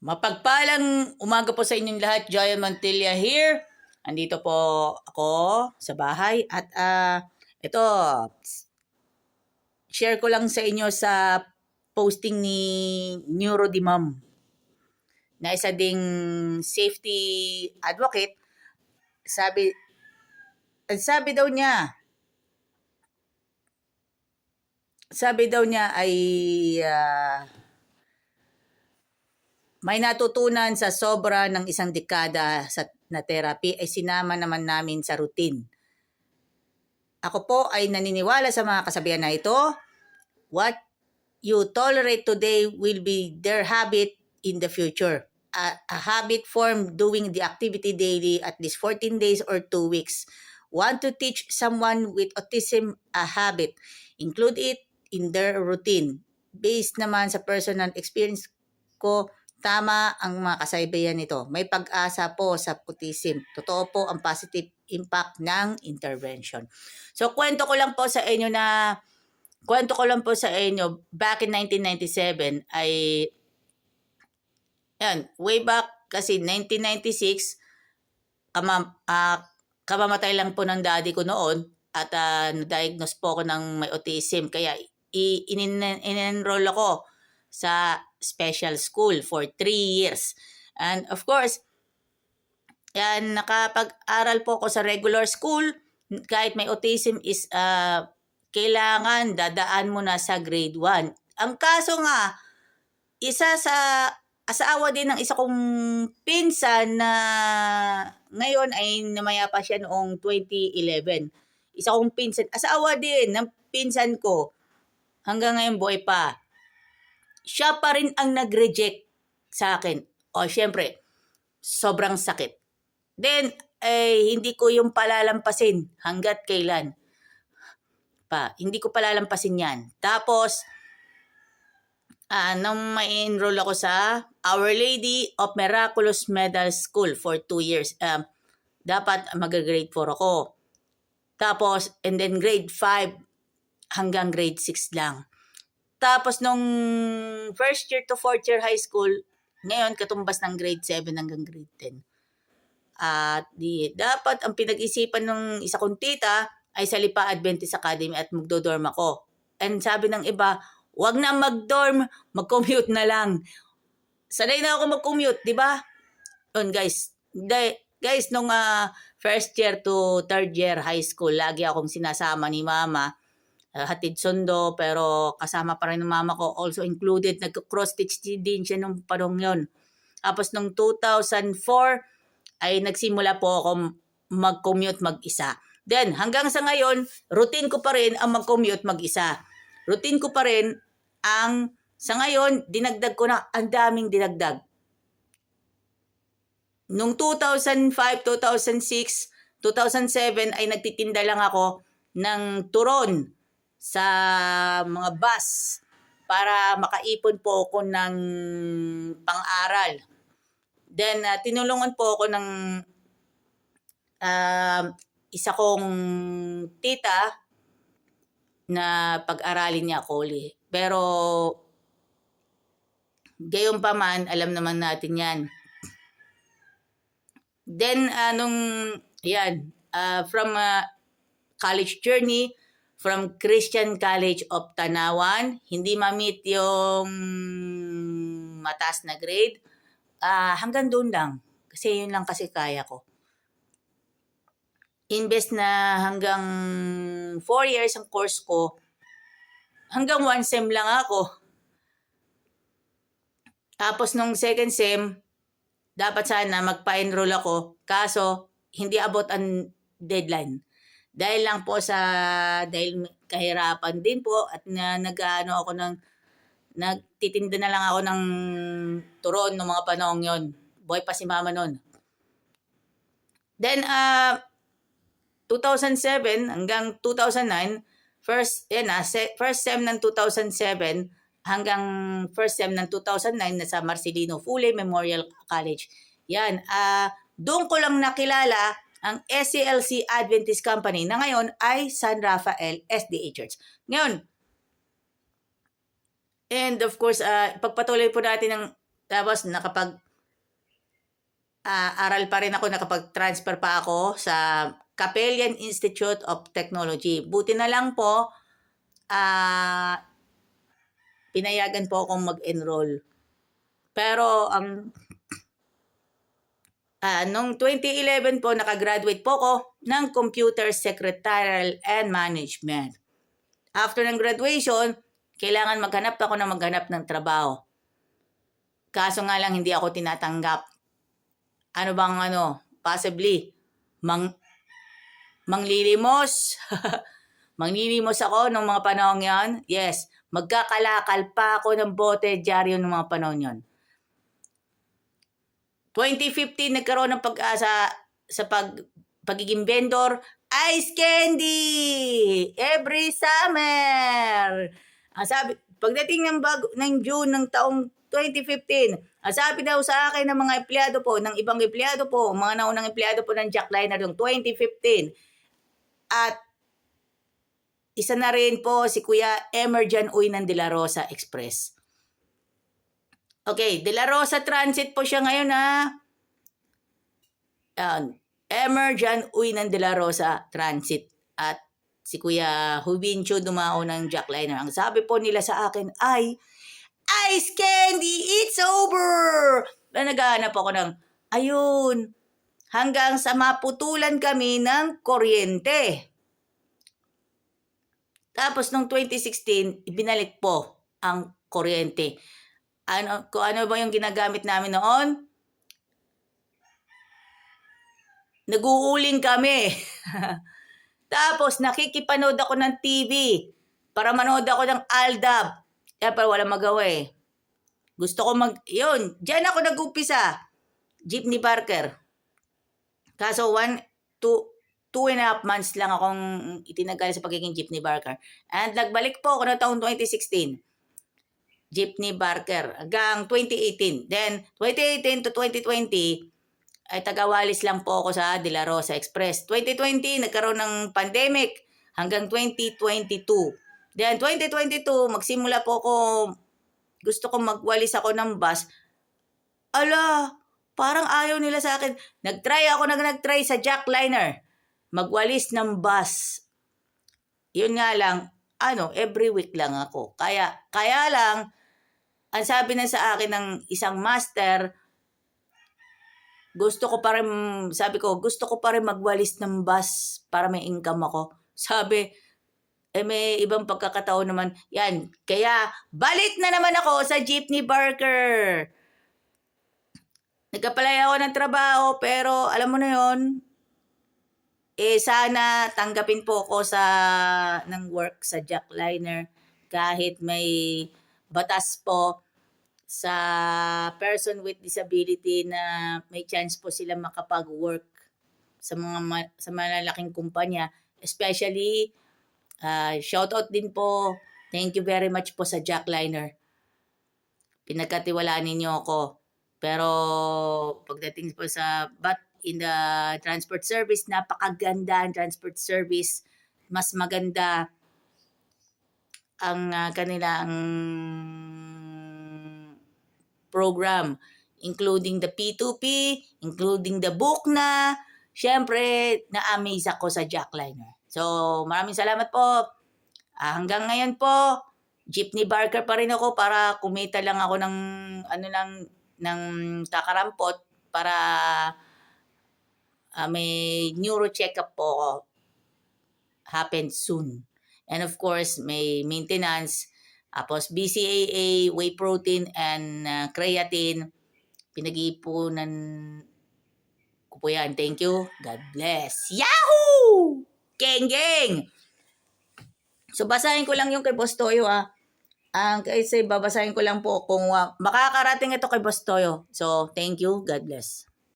Mapagpalang umaga po sa inyong lahat. Joy Montilla here. Andito po ako sa bahay at ito, share ko lang sa inyo sa posting ni Neurodimam na isa ding safety advocate. Sabi daw niya ay may natutunan sa sobra ng isang dekada na therapy ay sinama naman namin sa routine. Ako po ay naniniwala sa mga kasabihan na ito. What you tolerate today will be their habit in the future. A habit formed doing the activity daily at least 14 days or 2 weeks. Want to teach someone with autism a habit. Include it in their routine. Based naman sa personal experience ko, tama ang mga kasabihan nito. May pag-asa po sa autism. Totoo po ang positive impact ng intervention. So, kwento ko lang po sa inyo, back in 1997 ay, way back kasi 1996, kamamatay lang po ng daddy ko noon at na-diagnose po ako ng may autism. Kaya in-enroll ako sa special school for 3 years. And of course, nakapag-aral po ako sa regular school. Kahit may autism is kailangan dadaan mo na sa grade 1. Ang kaso nga, isa sa asawa din ng isa kong pinsan na ngayon ay namaya pa siya noong 2011. Isa kong pinsan, asawa din ng pinsan ko. Hanggang ngayon buhay pa. Siya pa rin ang nag-reject sa akin. O syempre, sobrang sakit. Then, hindi ko yung palalampasin hanggat kailan. Hindi ko palalampasin yan. Tapos, nung ma-enroll ako sa Our Lady of Miraculous Middle School for 2 years. Dapat mag-grade 4 ako. Tapos, and then grade 5 hanggang grade 6 lang. Tapos nung first year to fourth year high school, ngayon katumbas ng grade 7 hanggang grade 10. At dapat ang pinag-isipan ng isa kong tita ay sa Lipa Adventist Academy at magdo-dorm ako. And sabi ng iba, wag na mag-dorm, mag-commute na lang. Sanay na ako mag-commute, di ba? Yun guys, nung first year to third year high school, lagi akong sinasama ni mama. Hatid sundo, pero kasama pa rin ng mama ko, also included, nag-cross-stitch din siya nung panong yun. Tapos nung 2004, ay nagsimula po ako mag-commute mag-isa. Then, hanggang sa ngayon, routine ko pa rin ang mag-commute mag-isa. Routine ko pa rin ang, sa ngayon, dinagdag ko na, ang daming dinagdag. Nung 2005, 2006, 2007, ay nagtitinda lang ako ng turon sa mga bus para makaipon po ako ng pang-aral. Then, tinulungan po ako ng isa kong tita na pag-aralin niya ako ulit. Pero, gayon pa man, alam naman natin yan. Then, from college journey, from Christian College of Tanawan, hindi ma-meet yung mataas na grade. Hanggang doon lang. Kasi yun lang kasi kaya ko. Imbes na hanggang 4 years ang course ko, hanggang 1 sem lang ako. Tapos nung second sem, dapat sana magpa-enroll ako. Kaso, hindi abot ang deadline. Dahil kahirapan din po at nagtitinda na lang ako ng turon ng mga panahon yon. Buhay pa si mama nun. Then, 2007 hanggang 2009, first sem ng 2007 hanggang first sem ng 2009 nasa Marcelino Fule Memorial College. Yan, doon ko lang nakilala ang SCLC Adventist Company na ngayon ay San Rafael SDA Church. Ngayon, and of course, pagpatuloy po natin ng Tapos aral pa rin ako, nakapag-transfer pa ako sa Capellan Institute of Technology. Buti na lang po, pinayagan po akong mag-enroll. Pero noong 2011 po, nakagraduate po ako ng Computer Secretarial and Management. After ng graduation, kailangan maghanap ng trabaho. Kaso nga lang hindi ako tinatanggap. Possibly, manglilimos. Manglilimos ako nung mga panahon yon. Yes, magkakalakal pa ako ng bote dyaryo nung mga panahon yon. 2015, nagkaroon ng pag-asa sa pagiging vendor. Ice candy! Every summer! Pagdating ng June ng taong 2015, sabi daw sa akin ng mga empleyado po, ng ibang empleyado po, mga naunang empleyado po ng Jackliner noong 2015. At isa na rin po si Kuya Emerjan Uynan de la Rosa Express. Okay, de la Rosa Transit po siya ngayon Emerjan Uynan de la Rosa Transit. At si Kuya Hubincho dumao ng Jackliner. Ang sabi po nila sa akin ay, Ice candy, it's over! Naghahanap ako ng, ayun, hanggang sa maputulan kami ng kuryente. Tapos noong 2016, ibinalik po ang kuryente. Kung ano ba yung ginagamit namin noon? Nag-uuling kami. Tapos nakikipanood ako ng TV para manood ako ng Aldab. Pero wala magawa eh. Gusto ko diyan ako nag-umpisa. Jeepney Barker. Kaso 2.5 months lang akong itinagal sa pagiging Jeepney Barker. And nagbalik po ako na taong 2016. Jeepney Barker hanggang 2018. Then 2018 to 2020 ay tagawalis lang po ako sa De La Rosa Express. 2020 nagkaroon ng pandemic hanggang 2022. Then 2022 magsimula po ako, gusto ko magwalis ako ng bus. Parang ayaw nila sa akin. Nag-try sa Jackliner. Magwalis ng bus. Yun nga lang, every week lang ako. Kaya lang, ang sabi na sa akin ng isang master, gusto ko pa rin magwalis ng bus para may income ako. Sabi, may ibang pagkakataon naman. Yan, kaya balik na naman ako sa Jeepney Barker. Nagkapalay ako ng trabaho, pero alam mo na yon, sana tanggapin po ako ng work sa Jackliner kahit may batas po sa person with disability na may chance po sila makapag-work sa malalaking kumpanya. Especially, shoutout din po. Thank you very much po sa Jackliner. Pinagkatiwalaan ninyo ako. Pero pagdating po in the transport service, napakaganda ang transport service. Mas maganda ang kanilang program, including the P2P, including the book na. Siyempre, na-amaze ako sa Jackliner. So, maraming salamat po. Hanggang ngayon po, Jeepney Barker pa rin ako para kumita lang ako ng kakarampot para may neuro check-up po happen soon. And of course, may maintenance, tapos BCAA, whey protein, and creatine. Pinag-iipunan ko po yan. Thank you. God bless. Yahoo! Geng! So, basahin ko lang yung kay Boss Toyo kasi babasahin ko lang po kung makakarating ito kay Boss Toyo. So, thank you. God bless.